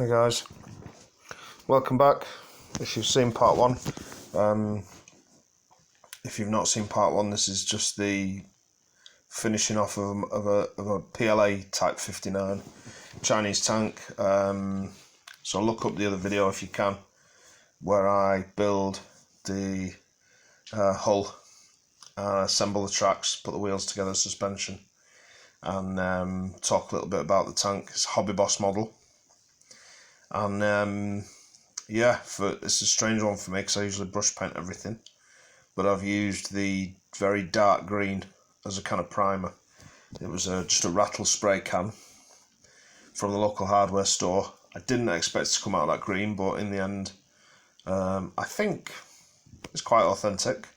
Hi guys, welcome back. If you've seen part one, if you've not seen part one, this is just the finishing off of a PLA Type 59 Chinese tank. So look up the other video if you can, where I build the hull, assemble the tracks, put the wheels together, suspension, and talk a little bit about the tank. It's a Hobbyboss model. And yeah, it's a strange one for me because I usually brush paint everything, but I've used the very dark green as a kind of primer. It was just a rattle spray can from the local hardware store. I didn't expect it to come out that green, but in the end, I think it's quite authentic.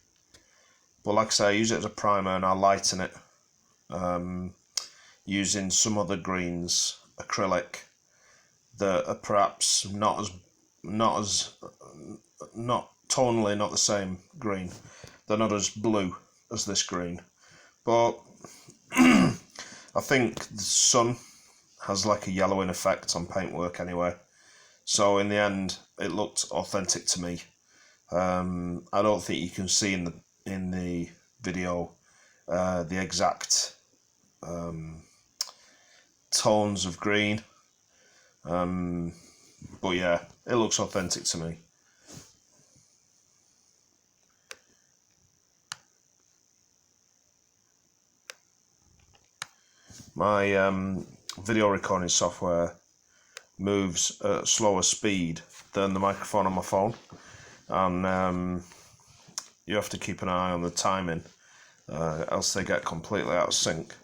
But like I say, I use it as a primer and I lighten it using some other greens, acrylic, that are perhaps not tonally not the same green. They're not as blue as this green, but I think the sun has like a yellowing effect on paintwork anyway. So in the end, it looked authentic to me. I don't think you can see in the video the exact tones of green. But yeah, it looks authentic to me. My video recording software moves at a slower speed than the microphone on my phone, and you have to keep an eye on the timing, else they get completely out of sync.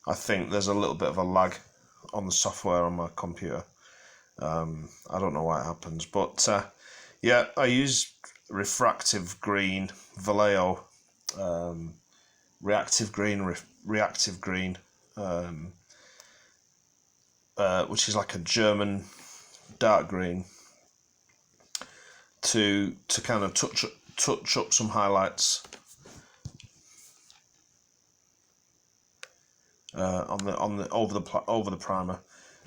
I think there's a little bit of a lag on the software on my computer. I don't know why it happens, but yeah, I use refractive green, Vallejo, reactive green, which is like a German dark green, to kind of touch up some highlights over the primer.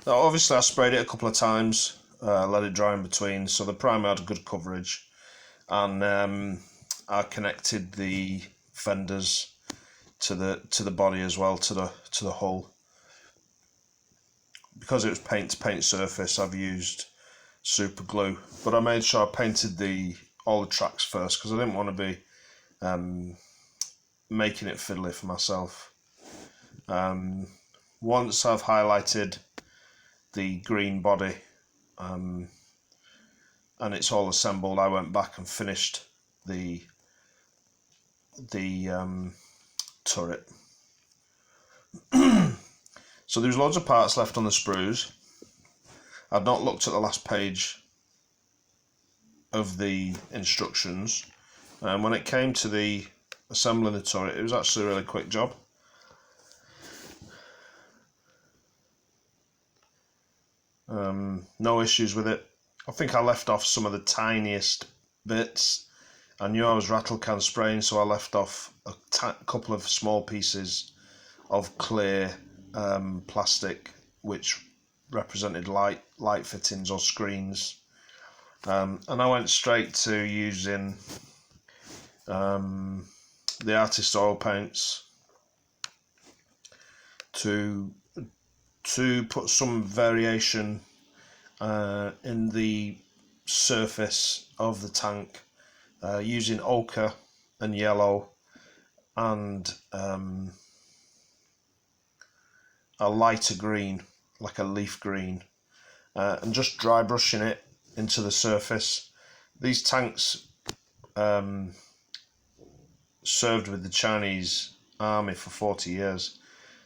Now, obviously, I sprayed it a couple of times, let it dry in between, so the primer had good coverage, and I connected the fenders to the body as well, to the hull. Because it was paint to paint surface, I've used super glue, but I made sure I painted all the tracks first because I didn't want to be making it fiddly for myself. Once I've highlighted the green body and it's all assembled, I went back and finished the turret. So there's loads of parts left on the sprues. I'd not looked at the last page of the instructions, and when it came to the assembling the turret, it was actually a really quick job. No issues with it. I think I left off some of the tiniest bits. I knew I was rattle can spraying, so I left off a couple of small pieces of clear plastic, which represented light fittings or screens, and I went straight to using the artist oil paints to put some variation in the surface of the tank, using ochre and yellow and a lighter green, like a leaf green, and just dry brushing it into the surface. These tanks served with the Chinese army for 40 years,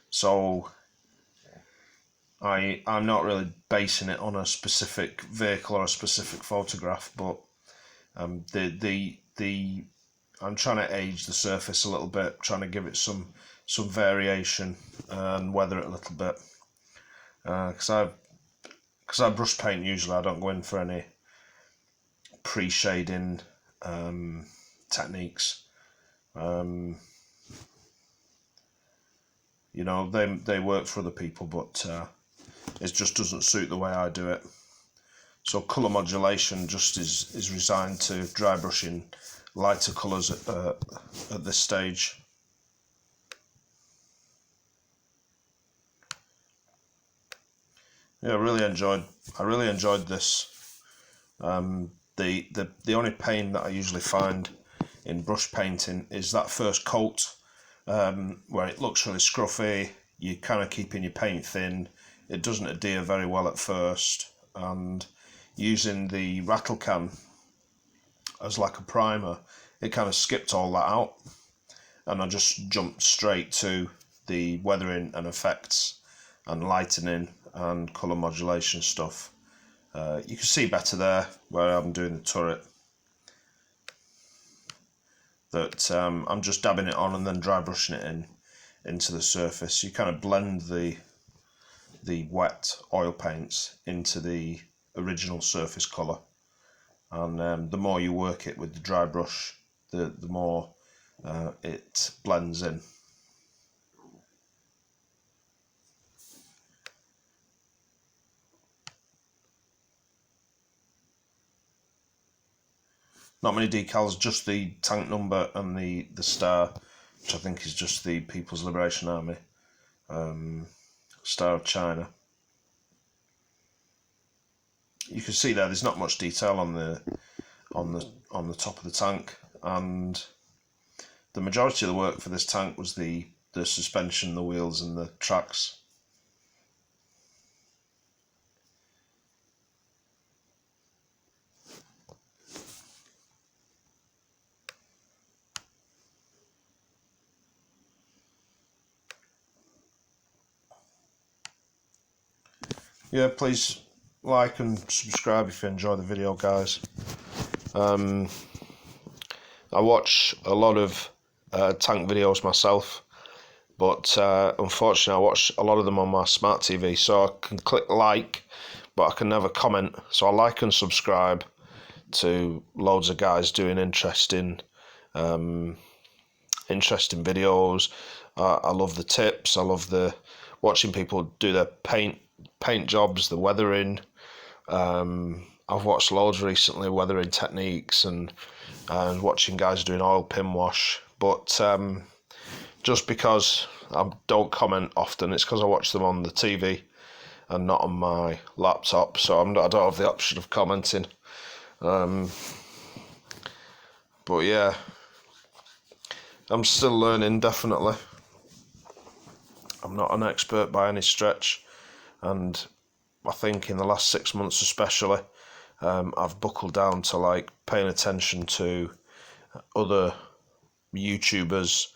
so I'm not really basing it on a specific vehicle or a specific photograph, but I'm trying to age the surface a little bit, trying to give it some variation and weather it a little bit. Because I brush paint, usually I don't go in for any pre-shading techniques. You know, they work for other people, but it just doesn't suit the way I do it. So colour modulation just is resigned to dry brushing lighter colours at this stage. Yeah, I really enjoyed this. The only pain that I usually find in brush painting is that first coat, where it looks really scruffy. You're kind of keeping your paint thin. It doesn't adhere very well at first, and using the rattle can as like a primer, it kind of skipped all that out, and I just jumped straight to the weathering and effects and lightening and colour modulation stuff. You can see better there where I'm doing the turret that I'm just dabbing it on and then dry brushing it into the surface. You kind of blend the wet oil paints into the original surface colour, and the more you work it with the dry brush, the more it blends in. Not many decals, just the tank number and the star, which I think is just the People's Liberation Army Star of China. You can see there's not much detail on the top of the tank, and the majority of the work for this tank was the suspension, the wheels and the tracks. Yeah, please like and subscribe if you enjoy the video, guys. I watch a lot of tank videos myself, but unfortunately I watch a lot of them on my smart TV, so I can click like, but I can never comment. So I like and subscribe to loads of guys doing interesting videos. I love the tips. I love watching people do their paint jobs, the weathering. I've watched loads recently, weathering techniques, and watching guys doing oil pin wash. But just because I don't comment often, it's because I watch them on the TV and not on my laptop, so I don't have the option of commenting. But yeah, I'm still learning, definitely. I'm not an expert by any stretch, and I think in the last 6 months especially, I've buckled down to like paying attention to other YouTubers,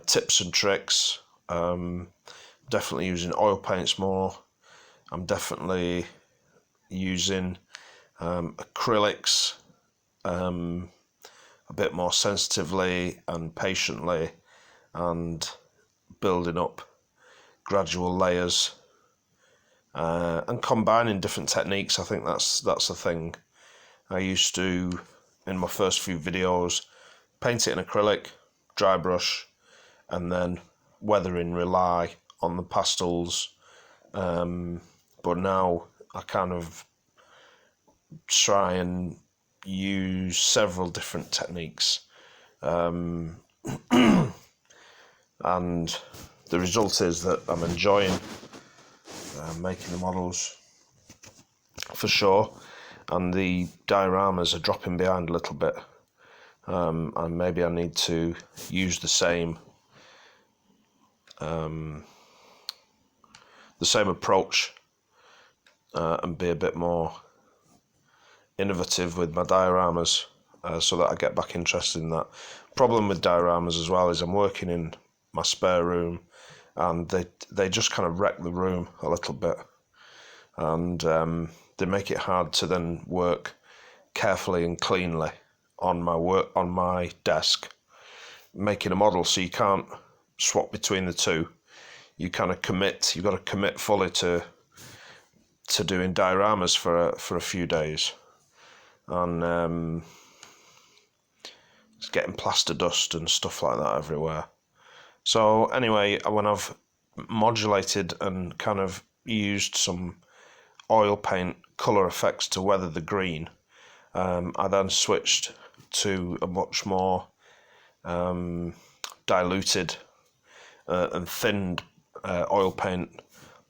tips and tricks. Definitely using oil paints more. I'm definitely using acrylics a bit more sensitively and patiently, and building up gradual layers and combining different techniques. I think that's the thing. I used to, in my first few videos, paint it in acrylic, dry brush, and then weathering, rely on the pastels. But now I kind of try and use several different techniques, and the result is that I'm enjoying making the models for sure, and the dioramas are dropping behind a little bit, and maybe I need to use the same approach and be a bit more innovative with my dioramas, so that I get back interested in that. Problem with dioramas as well is I'm working in my spare room, and they just kind of wreck the room a little bit, and they make it hard to then work carefully and cleanly on my desk making a model. So you can't swap between the two. You kind of commit. You've got to commit fully to doing dioramas for a few days, and it's getting plaster dust and stuff like that everywhere. So anyway, when I've modulated and kind of used some oil paint colour effects to weather the green, I then switched to a much more diluted and thinned oil paint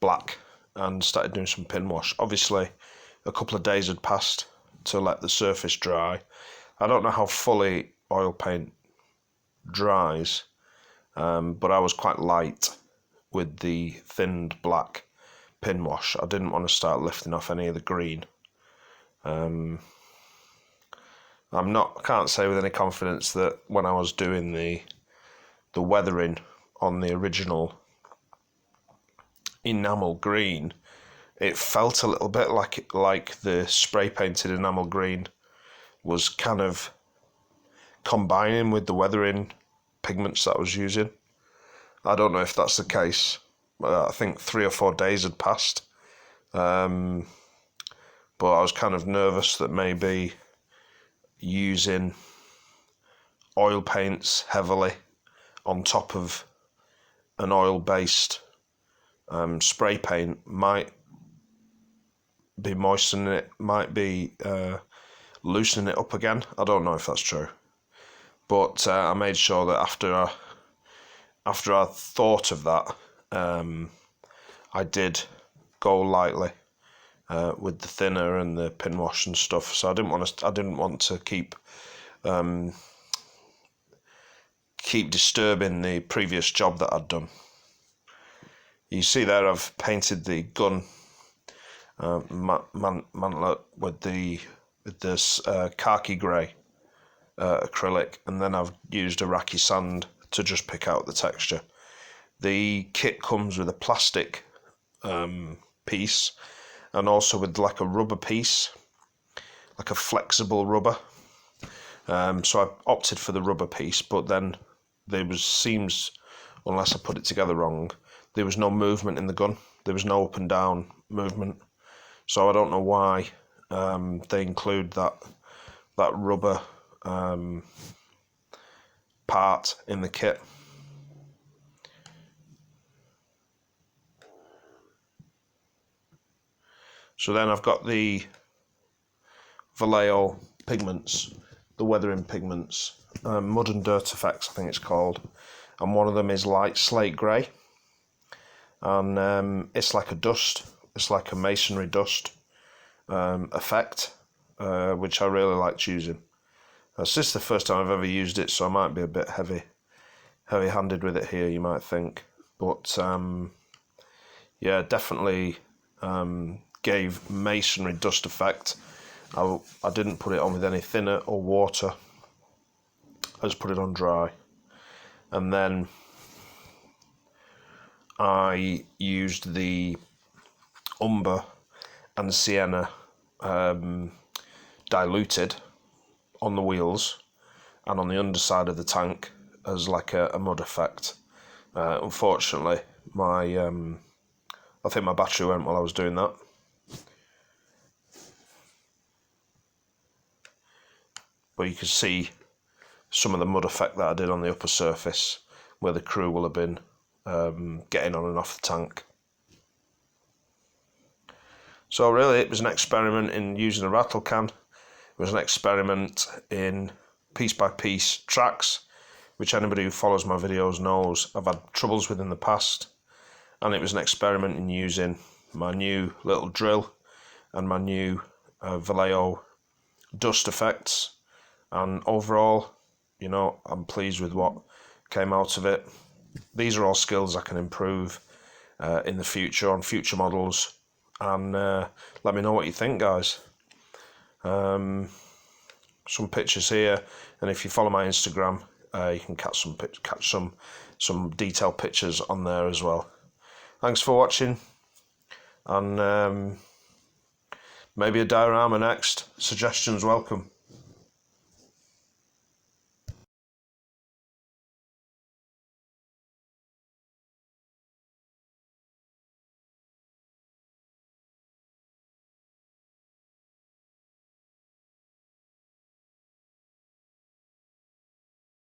black, and started doing some pin wash. Obviously, a couple of days had passed to let the surface dry. I don't know how fully oil paint dries, but I was quite light with the thinned black pin wash. I didn't want to start lifting off any of the green. I can't say with any confidence that when I was doing the weathering on the original enamel green, it felt a little bit like the spray painted enamel green was kind of combining with the weathering pigments that I was using. I don't know if that's the case. I think 3 or 4 days had passed, but I was kind of nervous that maybe using oil paints heavily on top of an oil-based spray paint might be moistening it, might be loosening it up again. I don't know if that's true, but I made sure that after I thought of that, I did go lightly with the thinner and the pin wash and stuff. So I didn't want to keep disturbing the previous job that I'd done. You see there, I've painted the gun mantlet with this khaki grey acrylic, and then I've used Iraqi sand to just pick out the texture. The kit comes with a plastic piece, and also with like a rubber piece, like a flexible rubber. So I opted for the rubber piece, but then seems, unless I put it together wrong, there was no movement in the gun. There was no up and down movement. So I don't know why they include that rubber part in the kit. So then I've got the Vallejo pigments, the weathering pigments, Mud and Dirt Effects I think it's called, and one of them is light slate grey, and it's like a dust, it's like a masonry dust effect, which I really liked using. This is the first time I've ever used it, so I might be a bit heavy-handed with it here, you might think, but yeah, definitely gave masonry dust effect. I didn't put it on with any thinner or water. I just put it on dry, and then I used the umber and sienna diluted on the wheels and on the underside of the tank as like a mud effect. Unfortunately, I think my battery went while I was doing that. But you can see some of the mud effect that I did on the upper surface where the crew will have been getting on and off the tank. So really it was an experiment in using a rattle can. It was an experiment in piece by piece tracks, which anybody who follows my videos knows I've had troubles with in the past. And it was an experiment in using my new little drill and my new Vallejo dust effects. And overall, you know, I'm pleased with what came out of it. These are all skills I can improve in the future on future models, and let me know what you think, guys. Some pictures here, and if you follow my Instagram, you can catch some detailed pictures on there as well. Thanks for watching, and maybe a diorama next. Suggestions welcome.